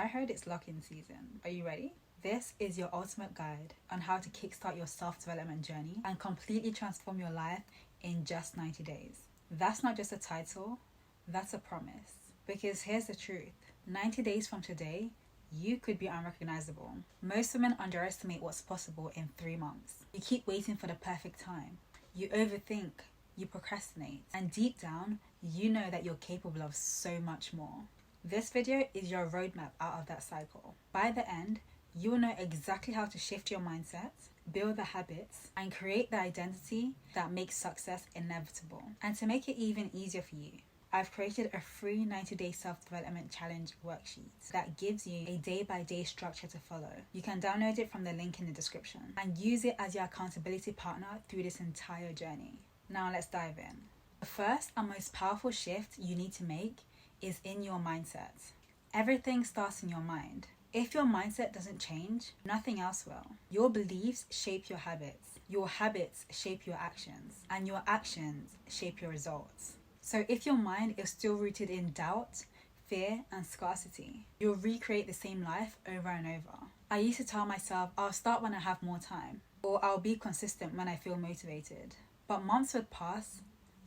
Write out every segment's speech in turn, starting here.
I heard it's lock-in season. Are you ready? This is your ultimate guide on how to kickstart your self-development journey and completely transform your life in just 90 days. That's not just a title, that's a promise. Because here's the truth, 90 days from today, you could be unrecognizable. Most women underestimate what's possible in 3 months. You keep waiting for the perfect time. You overthink, you procrastinate, and deep down, you know that you're capable of so much more. This video is your roadmap out of that cycle. By the end, you will know exactly how to shift your mindset, build the habits, and create the identity that makes success inevitable. And to make it even easier for you, I've created a free 90-day self-development challenge worksheet that gives you a day-by-day structure to follow. You can download it from the link in the description and use it as your accountability partner through this entire journey. Now let's dive in. The first and most powerful shift you need to make is in your mindset. Everything starts in your mind. If your mindset doesn't change, nothing else will. Your beliefs shape your habits shape your actions, and your actions shape your results. So if your mind is still rooted in doubt, fear, and scarcity, you'll recreate the same life over and over. I used to tell myself I'll start when I have more time, or I'll be consistent when I feel motivated. But months would pass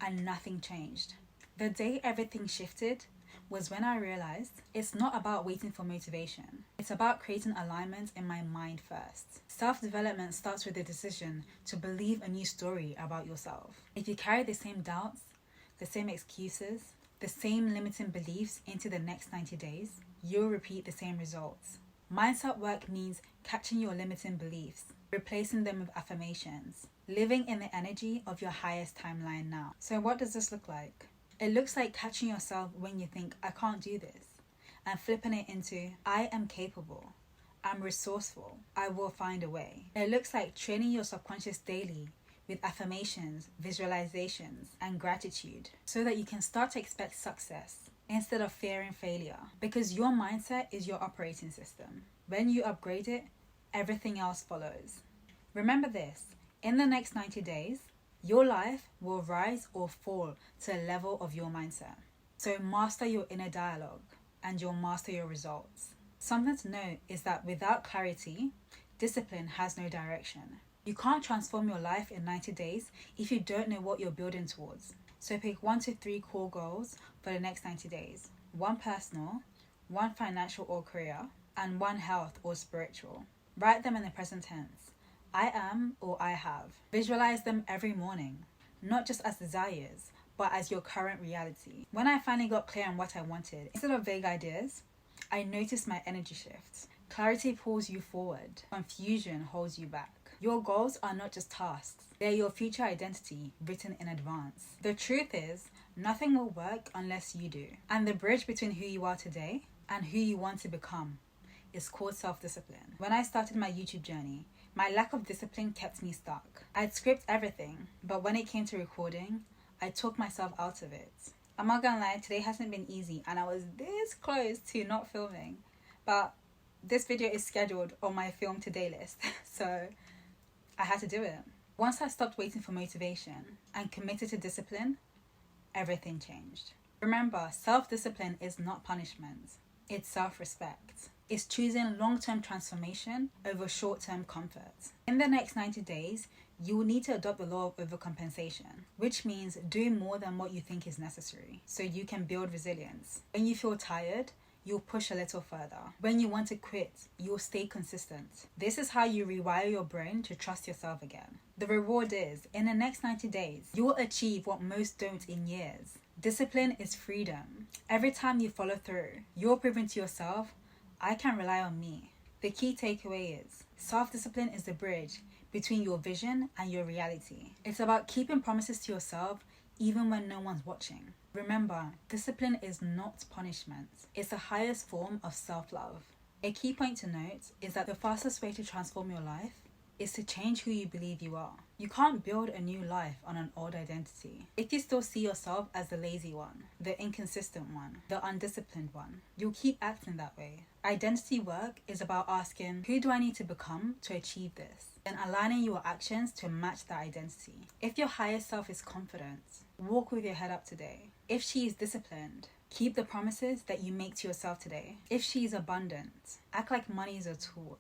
and nothing changed. The day everything shifted was when I realized it's not about waiting for motivation. It's about creating alignment in my mind first. Self-development starts with the decision to believe a new story about yourself. If you carry the same doubts, the same excuses, the same limiting beliefs into the next 90 days, you'll repeat the same results. Mindset work means catching your limiting beliefs, replacing them with affirmations, living in the energy of your highest timeline now. So what does this look like? It looks like catching yourself when you think, I can't do this, and flipping it into, I am capable, I'm resourceful, I will find a way. It looks like training your subconscious daily with affirmations, visualizations, and gratitude so that you can start to expect success instead of fearing failure, because your mindset is your operating system. When you upgrade it, everything else follows. Remember this, in the next 90 days, your life will rise or fall to a level of your mindset. So master your inner dialogue and you'll master your results. Something to note is that without clarity, discipline has no direction. You can't transform your life in 90 days if you don't know what you're building towards. So pick 1 to 3 core goals for the next 90 days. 1 personal, 1 financial or career, and 1 health or spiritual. Write them in the present tense. I am or I have. Visualize them every morning, not just as desires, but as your current reality. When I finally got clear on what I wanted, instead of vague ideas, I noticed my energy shifts. Clarity pulls you forward. Confusion holds you back. Your goals are not just tasks. They're your future identity written in advance. The truth is, nothing will work unless you do. And the bridge between who you are today and who you want to become is called self-discipline. When I started my YouTube journey, my lack of discipline kept me stuck. I'd script everything, but when it came to recording, I took myself out of it. I'm not gonna lie, today hasn't been easy and I was this close to not filming, but this video is scheduled on my film today list, so I had to do it. Once I stopped waiting for motivation and committed to discipline, everything changed. Remember, self-discipline is not punishment, it's self-respect. It's choosing long-term transformation over short-term comfort. In the next 90 days, you will need to adopt the law of overcompensation, which means doing more than what you think is necessary so you can build resilience. When you feel tired, you'll push a little further. When you want to quit, you'll stay consistent. This is how you rewire your brain to trust yourself again. The reward is, in the next 90 days, you will achieve what most don't in years. Discipline is freedom. Every time you follow through, you're proving to yourself, I can rely on me. The key takeaway is, self-discipline is the bridge between your vision and your reality. It's about keeping promises to yourself even when no one's watching. Remember, discipline is not punishment. It's the highest form of self-love. A key point to note is that the fastest way to transform your life is to change who you believe you are. You can't build a new life on an old identity. If you still see yourself as the lazy one, the inconsistent one, the undisciplined one, you'll keep acting that way. Identity work is about asking, who do I need to become to achieve this? And aligning your actions to match that identity. If your higher self is confident, walk with your head up today. If she is disciplined, Keep the promises that you make to yourself today. If she's abundant, act like money is a tool,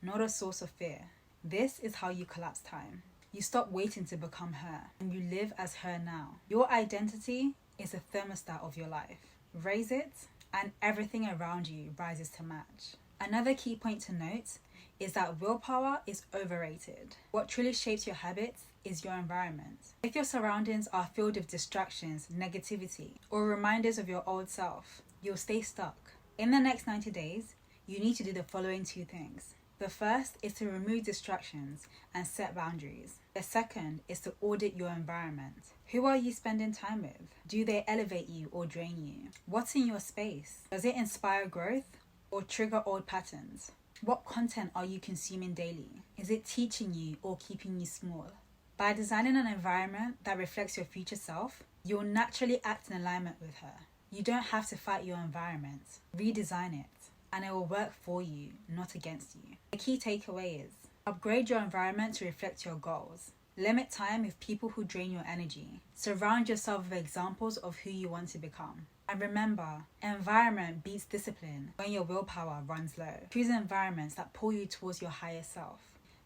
not a source of fear. This is how you collapse time. You stop waiting to become her, and you live as her now. Your identity is a thermostat of your life. Raise it, and everything around you rises to match. Another key point to note is that willpower is overrated. What truly shapes your habits is your environment. If your surroundings are filled with distractions, negativity, or reminders of your old self, you'll stay stuck. In the next 90 days, you need to do the following 2 things. The first is to remove distractions and set boundaries. The second is to audit your environment. Who are you spending time with? Do they elevate you or drain you? What's in your space? Does it inspire growth or trigger old patterns? What content are you consuming daily? Is it teaching you or keeping you small? By designing an environment that reflects your future self, you'll naturally act in alignment with her. You don't have to fight your environment. Redesign it, and it will work for you, not against you. The key takeaway is, upgrade your environment to reflect your goals. Limit time with people who drain your energy. Surround yourself with examples of who you want to become. And remember, environment beats discipline when your willpower runs low. Choose environments that pull you towards your higher self.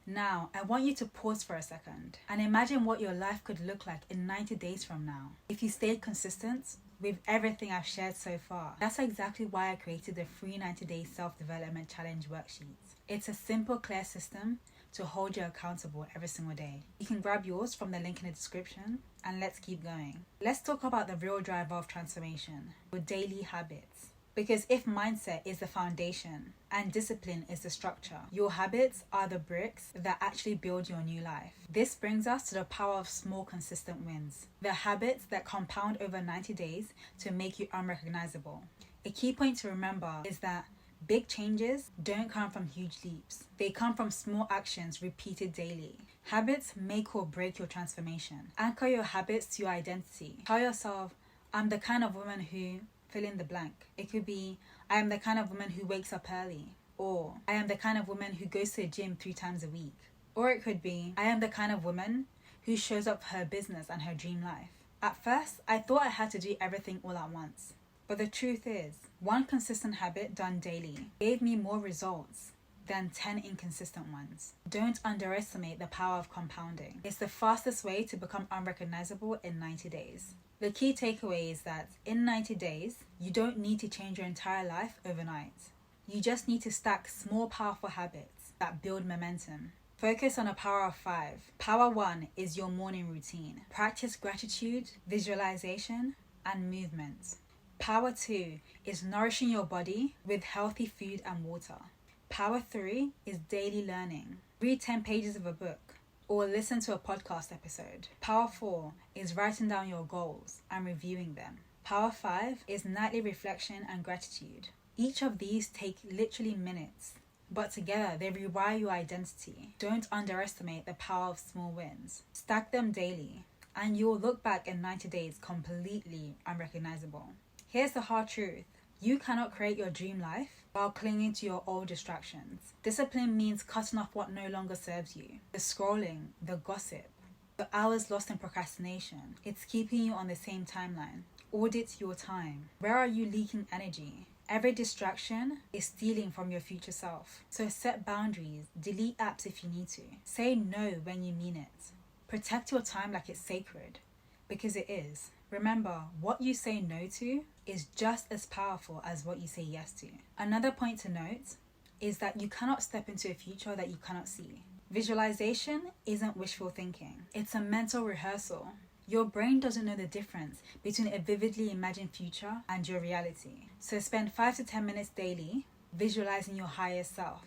Now, I want you to pause for a second and imagine what your life could look like in 90 days from now if you stayed consistent with everything I've shared so far. That's exactly why I created the free 90-day self-development challenge worksheets. It's a simple, clear system to hold you accountable every single day. You can grab yours from the link in the description, and let's keep going. Let's talk about the real driver of transformation, your daily habits. Because if mindset is the foundation and discipline is the structure, your habits are the bricks that actually build your new life. This brings us to the power of small, consistent wins. The habits that compound over 90 days to make you unrecognizable. A key point to remember is that big changes don't come from huge leaps. They come from small actions repeated daily. Habits make or break your transformation. Anchor your habits to your identity. Tell yourself, I'm the kind of woman who... fill in the blank. It could be, I am the kind of woman who wakes up early. Or, I am the kind of woman who goes to the gym 3 times a week. Or it could be, I am the kind of woman who shows up for her business and her dream life. At first, I thought I had to do everything all at once. But the truth is, one consistent habit done daily gave me more results than 10 inconsistent ones. Don't underestimate the power of compounding. It's the fastest way to become unrecognizable in 90 days. The key takeaway is that in 90 days, you don't need to change your entire life overnight. You just need to stack small, powerful habits that build momentum. Focus on a power of 5. Power 1 is your morning routine. Practice gratitude, visualization, and movement. Power 2 is nourishing your body with healthy food and water. Power 3 is daily learning. Read 10 pages of a book or listen to a podcast episode. Power 4 is writing down your goals and reviewing them. Power 5 is nightly reflection and gratitude. Each of these take literally minutes, but together they rewire your identity. Don't underestimate the power of small wins. Stack them daily, and you will look back in 90 days completely unrecognizable. Here's the hard truth. You cannot create your dream life while clinging to your old distractions. Discipline means cutting off what no longer serves you. The scrolling, the gossip, the hours lost in procrastination. It's keeping you on the same timeline. Audit your time. Where are you leaking energy? Every distraction is stealing from your future self. So set boundaries. Delete apps if you need to. Say no when you mean it. Protect your time like it's sacred, because it is. Remember, what you say no to is just as powerful as what you say yes to. Another point to note is that you cannot step into a future that you cannot see. Visualization isn't wishful thinking. It's a mental rehearsal. Your brain doesn't know the difference between a vividly imagined future and your reality. So spend 5 to 10 minutes daily visualizing your higher self.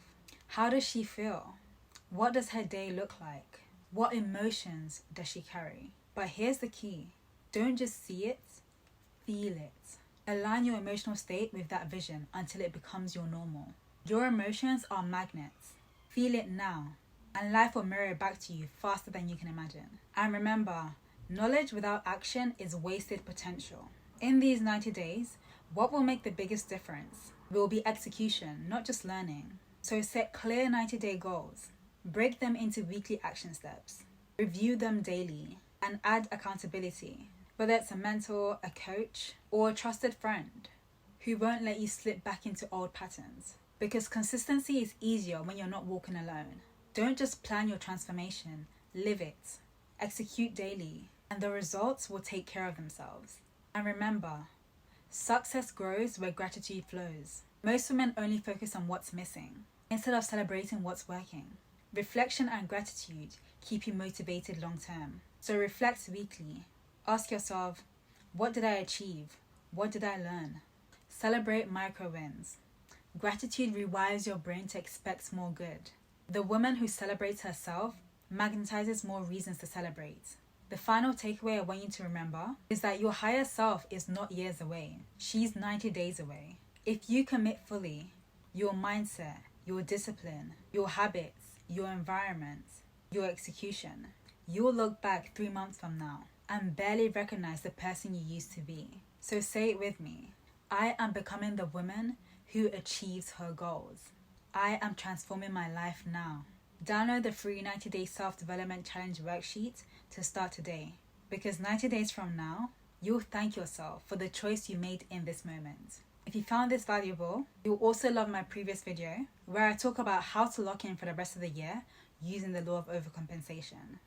How does she feel? What does her day look like? What emotions does she carry? But here's the key. Don't just see it, feel it. Align your emotional state with that vision until it becomes your normal. Your emotions are magnets. Feel it now, and life will mirror it back to you faster than you can imagine. And remember, knowledge without action is wasted potential. In these 90 days, what will make the biggest difference will be execution, not just learning. So set clear 90-day goals. Break them into weekly action steps. Review them daily and add accountability. Whether it's a mentor, a coach, or a trusted friend who won't let you slip back into old patterns. Because consistency is easier when you're not walking alone. Don't just plan your transformation, live it. Execute daily, and the results will take care of themselves. And remember, success grows where gratitude flows. Most women only focus on what's missing, instead of celebrating what's working. Reflection and gratitude keep you motivated long term. So reflect weekly. Ask yourself, what did I achieve? What did I learn? Celebrate micro wins. Gratitude rewires your brain to expect more good. The woman who celebrates herself magnetizes more reasons to celebrate. The final takeaway I want you to remember is that your higher self is not years away. She's 90 days away. If you commit fully, your mindset, your discipline, your habits, your environment, your execution, you'll look back 3 months from now and barely recognize the person you used to be. So say it with me. I am becoming the woman who achieves her goals. I am transforming my life now. Download the free 90-day self-development challenge worksheet to start today. Because 90 days from now, you'll thank yourself for the choice you made in this moment. If you found this valuable, you'll also love my previous video where I talk about how to lock in for the rest of the year using the law of overcompensation.